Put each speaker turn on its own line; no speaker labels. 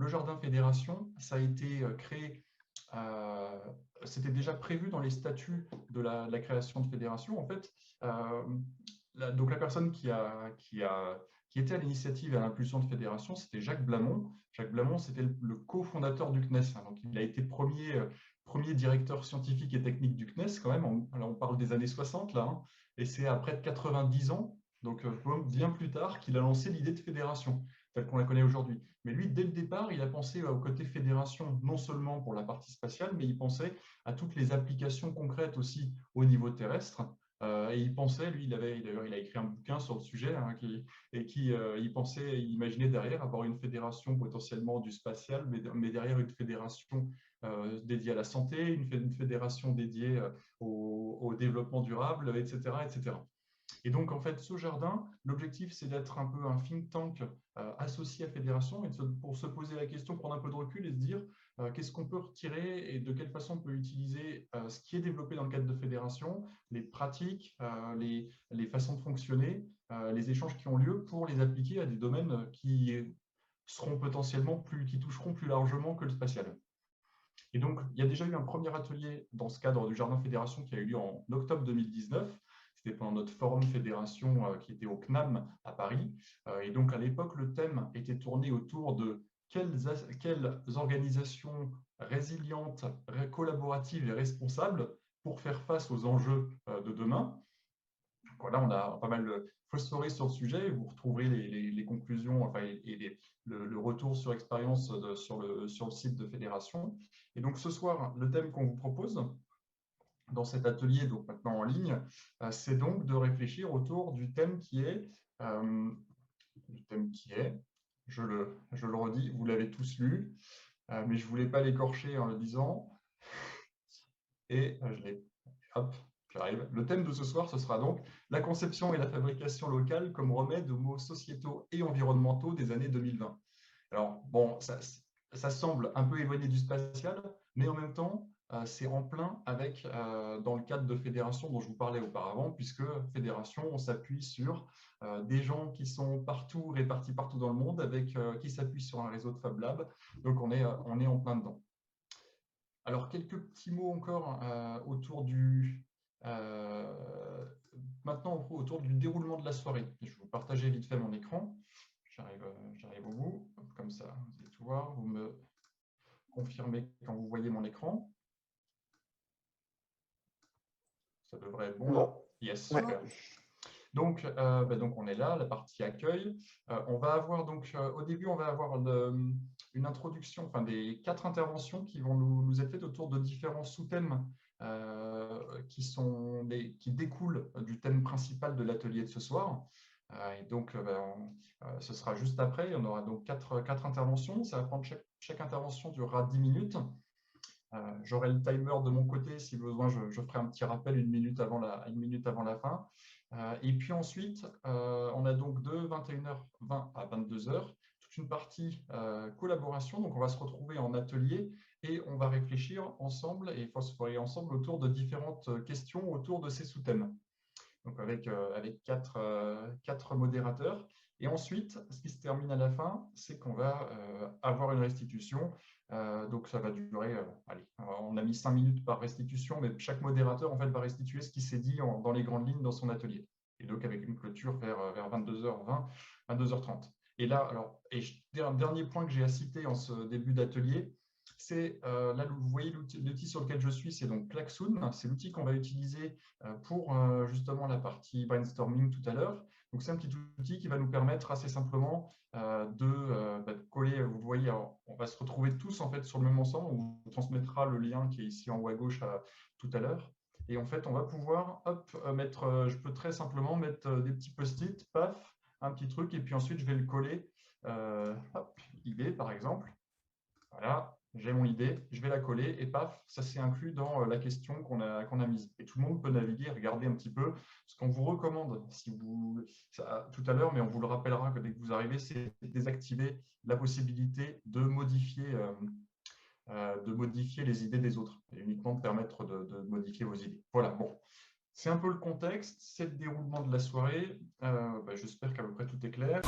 le jardin fédération, ça a été créé, c'était déjà prévu dans les statuts de la création de fédération. En fait, donc la personne qui était à l'initiative et à l'impulsion de fédération, c'était Jacques Blamont. Jacques Blamont, c'était le cofondateur du CNES. Donc, il a été premier directeur scientifique et technique du CNES quand même. Alors, on parle des années 60 là, hein, et c'est à près de 90 ans, donc bien plus tard, qu'il a lancé l'idée de fédération telle qu'on la connaît aujourd'hui. Mais lui, dès le départ, il a pensé au côté fédération, non seulement pour la partie spatiale, mais il pensait à toutes les applications concrètes aussi au niveau terrestre. Et il pensait, lui, d'ailleurs, il a écrit un bouquin sur le sujet, hein, il pensait, il imaginait derrière avoir une fédération potentiellement du spatial, mais derrière une fédération dédiée à la santé, une fédération dédiée au développement durable, etc., etc. Et donc, en fait, ce jardin, l'objectif, c'est d'être un peu un think tank associé à Fédération et pour se poser la question, prendre un peu de recul et se dire qu'est-ce qu'on peut retirer et de quelle façon on peut utiliser ce qui est développé dans le cadre de Fédération, les pratiques, les façons de fonctionner, les échanges qui ont lieu pour les appliquer à des domaines qui seront potentiellement qui toucheront plus largement que le spatial. Et donc, il y a déjà eu un premier atelier dans ce cadre du Jardin Fédération qui a eu lieu en octobre 2019. C'était pendant notre forum fédération qui était au CNAM à Paris. Et donc, à l'époque, le thème était tourné autour de quelles organisations résilientes, collaboratives et responsables pour faire face aux enjeux de demain. Voilà, on a pas mal phosphoré sur le sujet. Vous retrouverez les conclusions enfin, et le retour sur expérience sur le site de Fédération. Et donc, ce soir, le thème qu'on vous propose dans cet atelier, donc maintenant en ligne, c'est donc de réfléchir autour du thème qui est, je le redis, vous l'avez tous lu, mais je ne voulais pas l'écorcher en le disant. Et hop, j'arrive. Le thème de ce soir, ce sera donc la conception et la fabrication locale comme remède aux maux sociétaux et environnementaux des années 2020. Alors, bon, ça semble un peu éloigné du spatial, mais en même temps, c'est en plein avec, dans le cadre de Fédération dont je vous parlais auparavant, puisque Fédération, on s'appuie sur des gens qui sont partout, répartis partout dans le monde, qui s'appuient sur un réseau de Fab Lab. Donc, on est en plein dedans. Alors, quelques petits mots encore maintenant autour du déroulement de la soirée. Je vais vous partager vite fait mon écran. J'arrive au bout, comme ça, vous allez tout voir. Vous me confirmez quand vous voyez mon écran. Ça devrait être bon là. Yes, super. Donc, on est là, la partie accueil. On va avoir donc, au début, on va avoir une introduction, enfin des 4 interventions qui vont nous être faites autour de différents sous-thèmes qui découlent du thème principal de l'atelier de ce soir. Et donc, ce sera juste après. On aura donc 4 interventions. Ça va prendre chaque intervention durera 10 minutes. J'aurai le timer de mon côté. Si besoin, je ferai un petit rappel une minute avant la fin. Et puis ensuite, on a donc de 21h20 à 22h toute une partie collaboration. Donc, on va se retrouver en atelier et on va réfléchir ensemble et phosphorer ensemble autour de différentes questions autour de ces sous-thèmes. Donc, avec 4 modérateurs. Et ensuite, ce qui se termine à la fin, c'est qu'on va avoir une restitution. Donc, ça va durer, allez, on a mis 5 minutes par restitution, mais chaque modérateur en fait, va restituer ce qui s'est dit dans les grandes lignes dans son atelier. Et donc, avec une clôture vers 22h20, 22h30. Et là, dernier point que j'ai à citer en ce début d'atelier, c'est là, vous voyez l'outil sur lequel je suis, c'est donc Klaxoon. C'est l'outil qu'on va utiliser pour justement la partie brainstorming tout à l'heure. Donc, c'est un petit outil qui va nous permettre assez simplement de coller. Vous voyez, on va se retrouver tous en fait sur le même ensemble. On vous transmettra le lien qui est ici en haut à gauche tout à l'heure. Et en fait, on va pouvoir je peux très simplement mettre des petits post-it, paf, un petit truc, et puis ensuite, je vais le coller. idée, par exemple. Voilà, j'ai mon idée, je vais la coller et paf, ça s'est inclus dans la question qu'on a mise. Et tout le monde peut naviguer, regarder un petit peu. Ce qu'on vous recommande, tout à l'heure, mais on vous le rappellera que dès que vous arrivez, c'est désactiver la possibilité de modifier les idées des autres et uniquement de permettre de modifier vos idées. Voilà, bon. C'est un peu le contexte, c'est le déroulement de la soirée. J'espère qu'à peu près tout est clair.